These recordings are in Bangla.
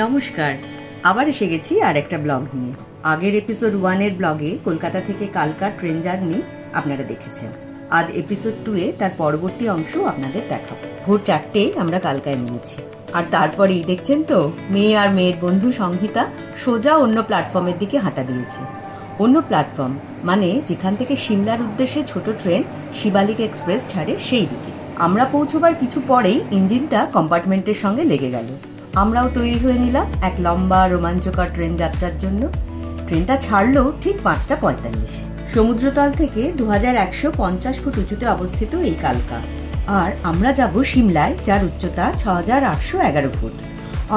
নমস্কার, আবার এসে গেছি আর একটা ব্লগ নিয়ে। আগের এপিসোড 1 এর ব্লগে কলকাতা থেকে কালকার ট্রেন জার্নি আপনারা দেখেছেন। আজ এপিসোড 2 এ তার পরবর্তী অংশ আপনাদের দেখাবো। ভোর 4টে আমরা কালকায় নেমেছি, আর তারপরেই দেখছেন তো মেয়ে আর মেয়ের বন্ধু সংহিতা সোজা অন্য প্ল্যাটফর্মের দিকে হাঁটা দিয়েছে। অন্য প্ল্যাটফর্ম মানে যেখান থেকে সিমলার উদ্দেশ্যে ছোট ট্রেন শিবালিক এক্সপ্রেস ছাড়ে সেই দিকে। আমরা পৌঁছবার কিছু পরেই ইঞ্জিনটা কম্পার্টমেন্টের সঙ্গে লেগে গেল। আমরাও তৈরি হয়ে নিলাম এক লম্বা রোমাঞ্চকর ট্রেন যাত্রার জন্য। ট্রেনটা ছাড়লো ঠিক 5:45। সমুদ্রতল থেকে 2150 ফুট উঁচুতে অবস্থিত এই কালকা, আর আমরা যাব সিমলায়, যার উচ্চতা 6811 ফুট।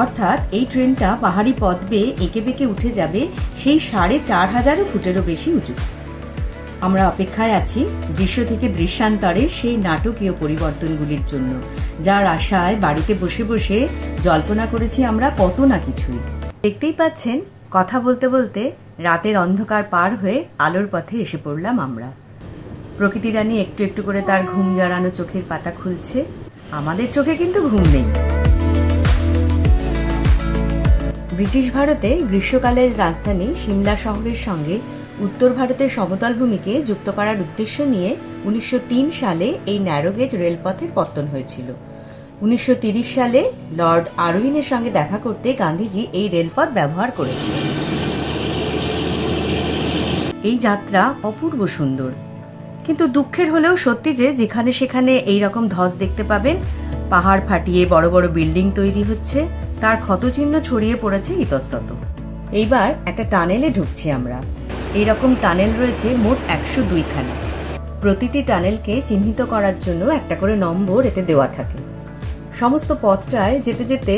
অর্থাৎ এই ট্রেনটা পাহাড়ি পথ বেয়ে এঁকে বেঁকে উঠে যাবে সেই 4500 ফুটেরও বেশি উঁচু। আমরা অপেক্ষায় আছি দৃশ্য থেকে দৃশ্যান্তরে সেই নাটকীয় পরিবর্তনগুলির জন্য, যার আশায় বাড়িতে বসে বসে জল্পনা করেছি আমরা কত না কিছুই। দেখতেই পাচ্ছেন, কথা বলতে বলতে রাতের অন্ধকার পার হয়ে আলোর পথে এসে পড়লাম আমরা। প্রকৃতি রানী একটু একটু করে তার ঘুম জড়ানো চোখের পাতা খুলছে, আমাদের চোখে কিন্তু ঘুম নেই। ব্রিটিশ ভারতে গ্রীষ্মকালের রাজধানী সিমলা শহরের সঙ্গে উত্তর ভারতের সমতল ভূমিকে যুক্ত করার উদ্দেশ্য নিয়ে 1903 সালে এই ন্যারোগেজ রেলপথের পত্তন হয়েছিল। 1930 সালে লর্ড আরউইনের সঙ্গে দেখা করতে গান্ধীজি এই রেলপথ ব্যবহার করেছিলেন। এই যাত্রা অপূর্ব সুন্দর, কিন্তু দুঃখের হলেও সত্যি যে যেখানে সেখানে এই রকম ধস দেখতে পাবেন। পাহাড় ফাটিয়ে বড় বড় বিল্ডিং তৈরি হচ্ছে, তার ক্ষতচিহ্ন ছড়িয়ে পড়েছে ইতস্তত। এইবার একটা টানেলে ঢুকছি আমরা। এইরকম টানেল রয়েছে মোট 102 খানা। প্রতিটি টানেলকে চিহ্নিত করার জন্য একটা করে নম্বর এতে দেওয়া থাকে। সমস্ত পথটায় যেতে যেতে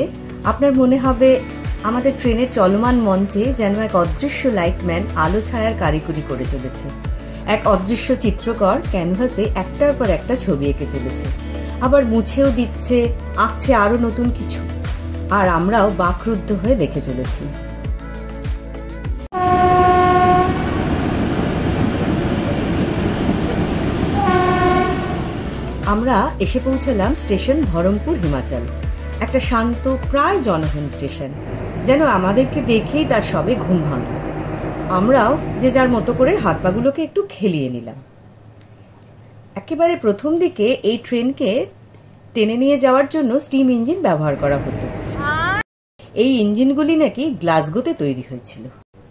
আপনার মনে হবে আমাদের ট্রেনের চলমান মঞ্চে যেন এক অদৃশ্য লাইটম্যান আলো ছায়ার কারিকুরি করে চলেছে। এক অদৃশ্য চিত্রকর ক্যানভাসে একটার পর একটা ছবি এঁকে চলেছে, আবার মুছেও দিচ্ছে, আঁকছে আরো নতুন কিছু, আর আমরাও বাকরুদ্ধ হয়ে দেখে চলেছি। আমরা এসে পৌঁছলাম স্টেশন ধরমপুর, হিমাচল। একটা শান্ত প্রায় জনহীন স্টেশন, যেন আমাদেরকে দেখেই তার সবে ঘুম ভাঙল। আমরাও যে যার মতো করে হাত পাগুলোকে একটু খেলিয়ে নিলাম। একেবারে প্রথম দিকে এই ট্রেনকে টেনে নিয়ে যাওয়ার জন্য স্টিম ইঞ্জিন ব্যবহার করা হতো। এই ইঞ্জিনগুলি নাকি গ্লাসগোতে তৈরি হয়েছিল।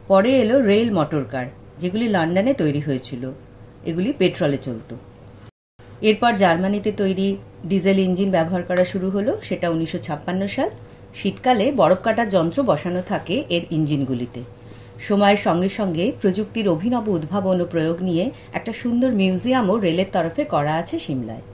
পরে এলো রেল মোটর কার, যেগুলি লন্ডনে তৈরি হয়েছিল। এগুলি পেট্রোলে চলত। এরপর জার্মানিতে তৈরি ডিজেল ইঞ্জিন ব্যবহার করা শুরু হলো, সেটা 1956 সাল। শীতকালে বরফ কাটার যন্ত্র বসানো থাকে এর ইঞ্জিনগুলিতে। সময়ের সঙ্গে সঙ্গে প্রযুক্তির অভিনব উদ্ভাবন ও প্রয়োগ নিয়ে একটা সুন্দর মিউজিয়ামও রেলের তরফে করা আছে সিমলায়।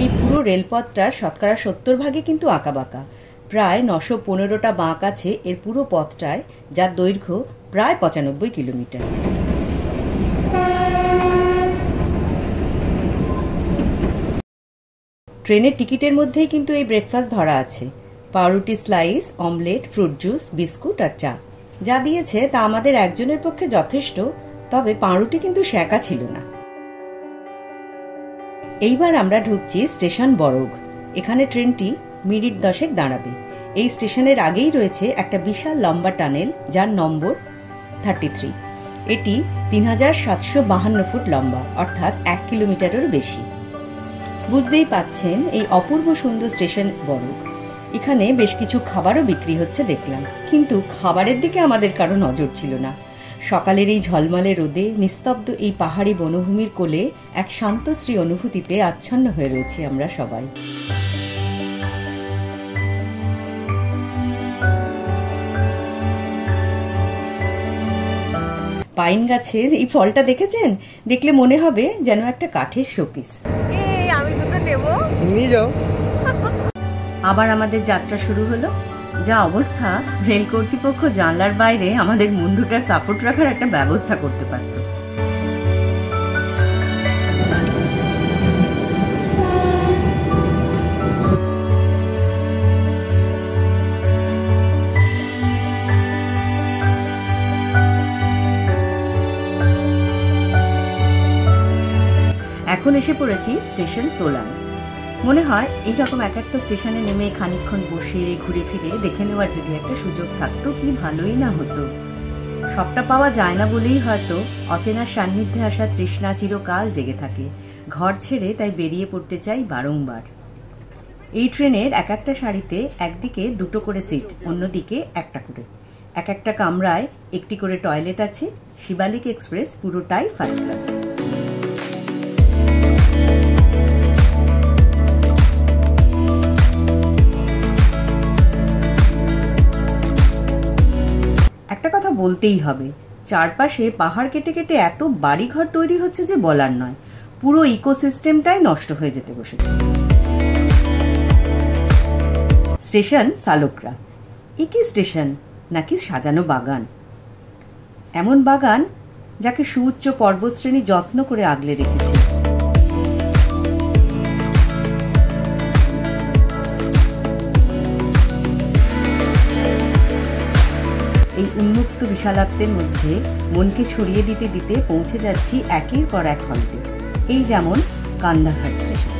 এই পুরো রেলপথটার 70% কিন্তু আঁকাবাঁকা। প্রায় 915টা বাঁক আছে এর পুরো পথটায়, যার দৈর্ঘ্য প্রায় 95 কিলোমিটার। ট্রেনের টিকিটের মধ্যেই কিন্তু এই ব্রেকফাস্ট ধরা আছে। পাউরুটি slice, omelette, fruit juice, biscuit আর চা। যা দিয়েছে তা আমাদের একজনের পক্ষে যথেষ্ট, তবে পাউরুটি কিন্তু সেঁকা ছিল না। এইবার আমরা ঢুকছি স্টেশন বরগ। এখানে ট্রেনটি মিনিট 10 দাঁড়াবে। এই স্টেশনের আগেই রয়েছে একটা বিশাল লম্বা টানেল, যার নম্বর 33। এটি 3752 ফুট লম্বা, অর্থাৎ 1 কিলোমিটারেরও বেশি। বুঝতেই পাচ্ছেন এই অপূর্ব সুন্দর স্টেশন বরগ। এখানে বেশ কিছু খাবারও বিক্রি হচ্ছে দেখলাম, কিন্তু খাবারের দিকে আমাদের কারো নজর ছিল না। সকালের এই ঝলমলে রোদে নিস্তব্ধ এই পাহাড়ি বনভূমির কোলে এক শান্তশ্রী অনুভূতিতে আচ্ছন্ন হয়ে রয়েছি আমরা সবাই। পাইন গাছের এই ফলটা দেখেছেন? দেখলে মনে হবে যেন একটা কাঠের শোপিস। আমি দুটো নেব, নিয়ে যাও। আবার আমাদের যাত্রা শুরু হলো। যা অবস্থা, রেল কর্তৃপক্ষ জানলার বাইরে আমাদের মুন্ডুটার সাপোর্ট রাখার একটা ব্যবস্থা করতে পারত। এসে পড়েছি স্টেশন সোলান। মনে হয় এইরকম এক একটা স্টেশনে নেমে খানিকক্ষণ বসে ঘুরে ফিরে দেখে নেওয়ার যদি একটা সুযোগ থাকতো কি ভালোই না হতো। সবটা পাওয়া যায় না বলেই হয়তো অচেনার সান্নিধ্যে আসা তৃষ্ণা চিরকাল জেগে থাকে। ঘর ছেড়ে তাই বেরিয়ে পড়তে চাই বারংবার। এই ট্রেনের এক একটা সারিতে একদিকে 2টো করে সিট, অন্যদিকে একটা করে। এক একটা কামরায় একটি করে টয়লেট আছে। শিবালিক এক্সপ্রেস পুরোটাই ফার্স্ট ক্লাস। একটা কথা বলতেই হবে, চারপাশে পাহাড় কেটে কেটে এত বাড়িঘর তৈরি হচ্ছে যে বলার নয়। পুরো ইকোসিস্টেমটাই নষ্ট হয়ে যেতে বসেছে। স্টেশন সালোকরা। এ কি স্টেশন নাকি সাজানো বাগান? এমন বাগান যাকে সুউচ্চ পর্বতশ্রেণী যত্ন করে আগলে রেখেছে। এই উন্মুক্ত বিশালত্বের মধ্যে মনকে ছড়িয়ে দিতে দিতে পৌঁছে যাচ্ছি একের পর এক হল্টে। এই যেমন কান্দাঘাট স্টেশন।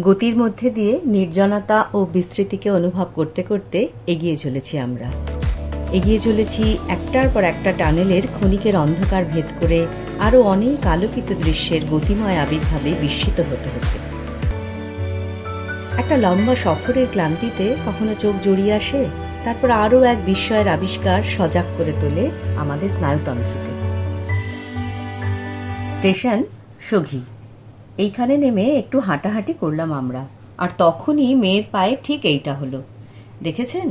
গতির মধ্যে দিয়ে নির্জনতা ও বিস্তৃতিকে অনুভব করতে করতে এগিয়ে চলেছি আমরা। এগিয়ে চলেছি একটার পর একটা টানেলের ক্ষণিকের অন্ধকার ভেদ করে আরও অনেক আলোকিত দৃশ্যের গতিময় আবির্ভাবে বিস্মিত হতে হতে। একটা লম্বা সফরের ক্লান্তিতে কখনো চোখ জড়িয়ে আসে, তারপর আরও এক বিস্ময়ের আবিষ্কার সজাগ করে তোলে আমাদের স্নায়ুতন্ত্রকে। স্টেশন সঘি। এইখানে নেমে একটু হাঁটাহাঁটি করলাম আমরা, আর তখনই মেয়ের পায়ে ঠিক এইটা হলো। দেখেছেন?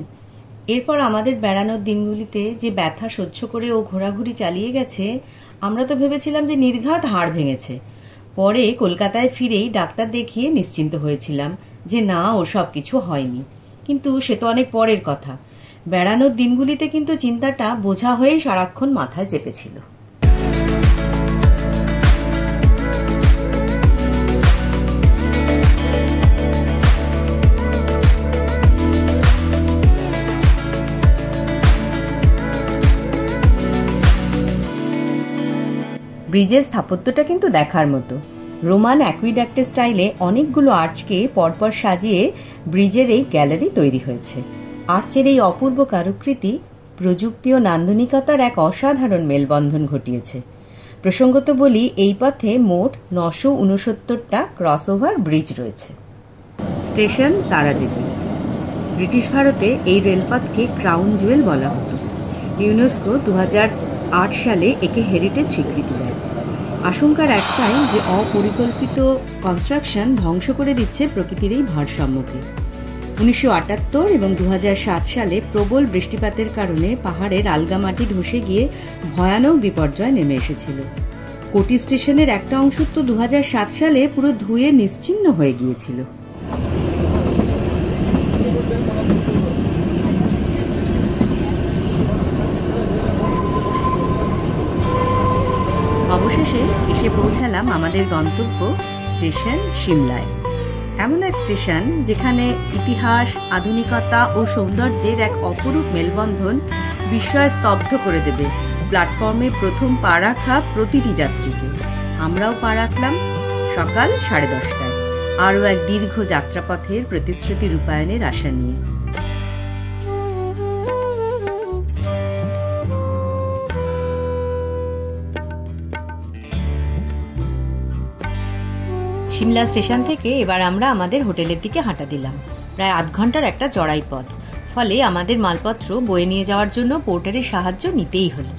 এরপর আমাদের বেড়ানোর দিনগুলিতে যে ব্যথা সহ্য করে ও ঘোরাঘুরি চালিয়ে গেছে, আমরা তো ভেবেছিলাম যে নির্ঘাত হাড় ভেঙেছে। পরে কলকাতায় ফিরেই ডাক্তার দেখিয়ে নিশ্চিন্ত হয়েছিলাম যে না, ওসব কিছু হয়নি। কিন্তু সে তো অনেক পরের কথা। বেড়ানোর দিনগুলিতে কিন্তু চিন্তাটা বোঝা হয়েই সারাক্ষণ মাথায় চেপেছিল। ব্রিজের স্থাপত্যটা কিন্তু দেখার মতো। রোমান অ্যাকুইডাক্টের স্টাইলে অনেকগুলো আর্চকে পরপর সাজিয়ে ব্রিজের এই গ্যালারি তৈরি হয়েছে। আর্চের এই অপূর্ব কারুকৃতি প্রযুক্তি ও নান্দনিকতার এক অসাধারণ মেলবন্ধন ঘটিয়েছে। প্রসঙ্গত বলি, এই পথে মোট 969টা ক্রসওভার ব্রিজ রয়েছে। স্টেশন তারাদেবী। ব্রিটিশ ভারতে এই রেলপথকে ক্রাউন জুয়েল বলা হতো। ইউনেস্কো 2008 সালে একে হেরিটেজ স্বীকৃতি দেয়। আশঙ্কার একটাই যে অপরিকল্পিত কনস্ট্রাকশন ধ্বংস করে দিচ্ছে প্রকৃতির এই ভারসাম্যকে। 1978 এবং 2007 সালে প্রবল বৃষ্টিপাতের কারণে পাহাড়ের আলগামাটি ধসে গিয়ে ভয়ানক বিপর্যয় নেমে এসেছিল। কোটি স্টেশনের একটা অংশ তো 2007 সালে পুরো ধুয়ে নিশ্চিহ্ন হয়ে গিয়েছিল। অবশেষে এসে পৌঁছালাম আমাদের গন্তব্য স্টেশন সিমলায়। এমন এক স্টেশন যেখানে ইতিহাস, আধুনিকতা ও সৌন্দর্যের এক অপরূপ মেলবন্ধন বিস্ময়ে স্তব্ধ করে দেবে প্ল্যাটফর্মে প্রথম পা রাখা প্রতিটি যাত্রীকে। আমরাও পা রাখলাম সকাল 10:30টায়, আরও এক দীর্ঘ যাত্রাপথের প্রতিশ্রুতি রূপায়ণের আশা নিয়ে। সিমলা স্টেশন থেকে এবার আমরা আমাদের হোটেলের দিকে হাঁটা দিলাম। প্রায় আধ ঘন্টার একটা চড়াই পথ, ফলে আমাদের মালপত্র বয়ে নিয়ে যাওয়ার জন্য পোর্টারের সাহায্য নিতেই হলো।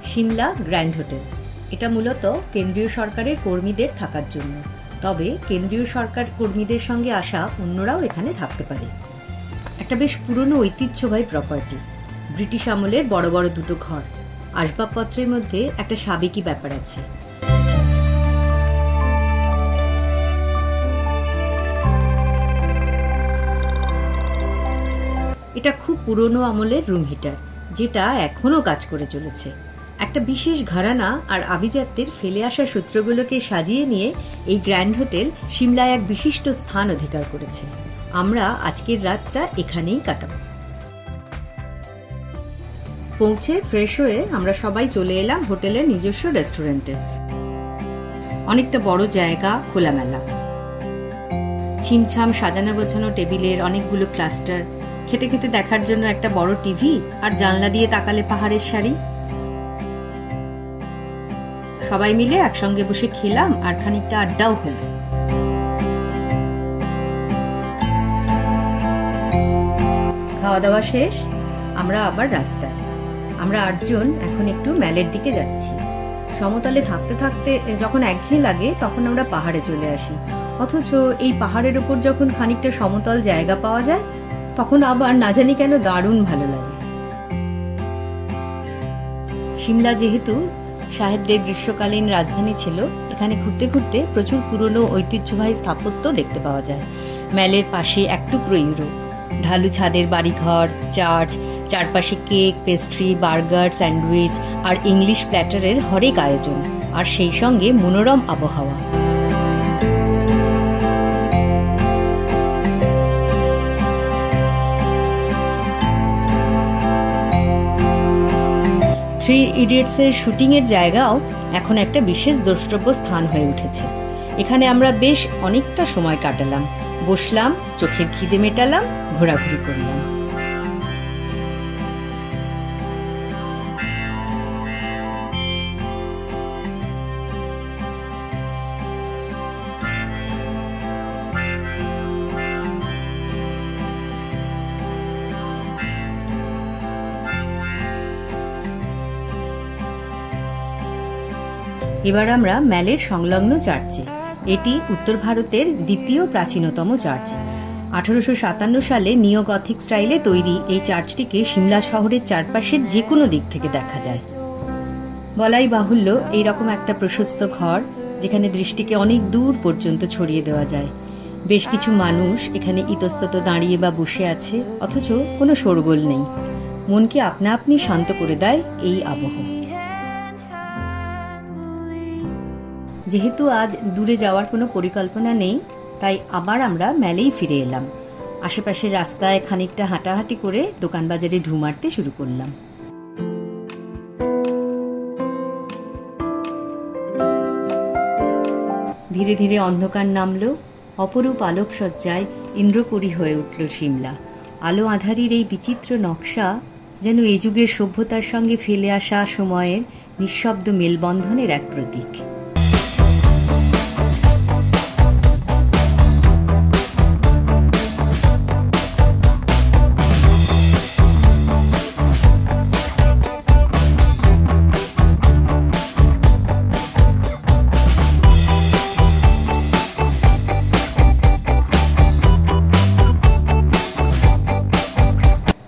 সিমলা গ্র্যান্ড হোটেল, এটা মূলত কেন্দ্রীয় সরকারের কর্মীদের থাকার জন্য। তবে কেন্দ্রীয় সরকার কর্মীদের সঙ্গে আসা অন্যরাও এখানে থাকতে পারে। একটা বেশ পুরনো ঐতিহ্যবাহী প্রপার্টি। ব্রিটিশ আমলের বড় বড় 2টো ঘর। আসবাবপত্রের মধ্যে একটা সাবেকি ব্যাপার আছে। এটা খুব পুরনো আমলের রুম হিটার, যেটা এখনো কাজ করে চলেছে। একটা বিশেষ ঘরানা আর আভিজাত্যের ফেলে আসা সূত্রগুলোকে সাজিয়ে নিয়ে এই গ্র্যান্ড হোটেল সিমলায় এক বিশিষ্ট স্থান অধিকার করেছে। আমরা আজকের রাতটা এখানেই কাটাবো। পৌঁছে ফ্রেশ হয়ে আমরা সবাই চলে এলাম হোটেলের নিজস্ব রেস্টুরেন্টে। অনেকটা বড় জায়গা, খোলামেলা, ছিমছাম সাজানো গোছানো টেবিলের অনেকগুলো ক্লাস্টার, খেতে খেতে দেখার জন্য একটা বড় টিভি, আর জানলা দিয়ে তাকালে পাহাড়ের সারি। সবাই মিলে একসঙ্গে বসে খেলাম আর খানিকটা আড্ডাও হলো। খাওয়া দাওয়া শেষ, আমরা আবার রাস্তায়। আমরা 8 জন এখন একটু ম্যালের দিকে যাচ্ছি। সমতলে থাকতে থাকতে যখন একঘেয়ে লাগে তখন আমরা পাহাড়ে চলে আসি, অথচ এই পাহাড়ের উপর যখন খানিকটা সমতল জায়গা পাওয়া যায় তখন আবার না জানি কেন দারুণ ভালো লাগে। সিমলা যেহেতু সাহেবদের গ্রীষ্মকালীন রাজধানী ছিল, এখানে ঘুরতে ঘুরতে প্রচুর পুরনো ঐতিহ্যবাহী স্থাপত্য দেখতে পাওয়া যায়। ম্যালের পাশে এক টুকরো ইউরোপ, ঢালু ছাদের বাড়িঘর, চার্চ, চারপাশে কেক, পেস্ট্রি, বার্গার, স্যান্ডউইচ আর ইংলিশ প্ল্যাটারের হরেক আয়োজন, আর সেই সঙ্গে মনোরম আবহাওয়া। থ্রি ইডিয়টসের শুটিংয়ের জায়গাও এখন একটা বিশেষ দ্রষ্টব্য স্থান হয়ে উঠেছে। এখানে আমরা বেশ অনেকটা সময় কাটালাম, বসলাম, চোখের খিদে মেটালাম, ঘোরাঘুরি করলাম। এবার আমরা ম্যালের সংলগ্ন চার্চে। এটি উত্তর ভারতের দ্বিতীয় প্রাচীনতম চার্চ। 1857 সালে নিও গথিক স্টাইলে তৈরি এই চার্চটিকে সিমলা শহরের চারপাশের যে কোনো দিক থেকে দেখা যায়। বলাই বাহুল্য, এইরকম একটা প্রশস্ত ঘর যেখানে দৃষ্টিকে অনেক দূর পর্যন্ত ছড়িয়ে দেওয়া যায়। বেশ কিছু মানুষ এখানে ইতস্তত দাঁড়িয়ে বা বসে আছে, অথচ কোনো শোরগোল নেই। মনকে আপনা আপনি শান্ত করে দেয় এই আবহ। যেহেতু আজ দূরে যাওয়ার কোনো পরিকল্পনা নেই, তাই আবার আমরা ম্যালেই ফিরে এলাম। আশেপাশের রাস্তায় খানিকটা হাঁটাহাঁটি করে দোকানবাজারে ঢু মারতে শুরু করলাম। ধীরে ধীরে অন্ধকার নামলো, অপরূপ আলোকসজ্জায় ইন্দ্রপুরী হয়ে উঠল সিমলা। আলো আঁধারির এই বিচিত্র নকশা যেন এই যুগের সভ্যতার সঙ্গে ফেলে আসা সময়ের নিঃশব্দ মেলবন্ধনের এক প্রতীক।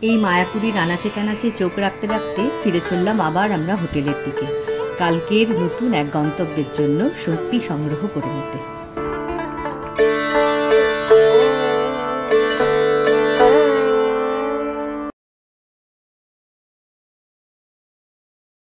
এই মায়াপুরীর আনাচে কানাচে চোখ রাখতে রাখতে ফিরে চললাম আবার আমরা হোটেলের দিকে, কালকের নতুন এক গন্তব্যের জন্য সত্যি সংগ্রহ করে নিতে।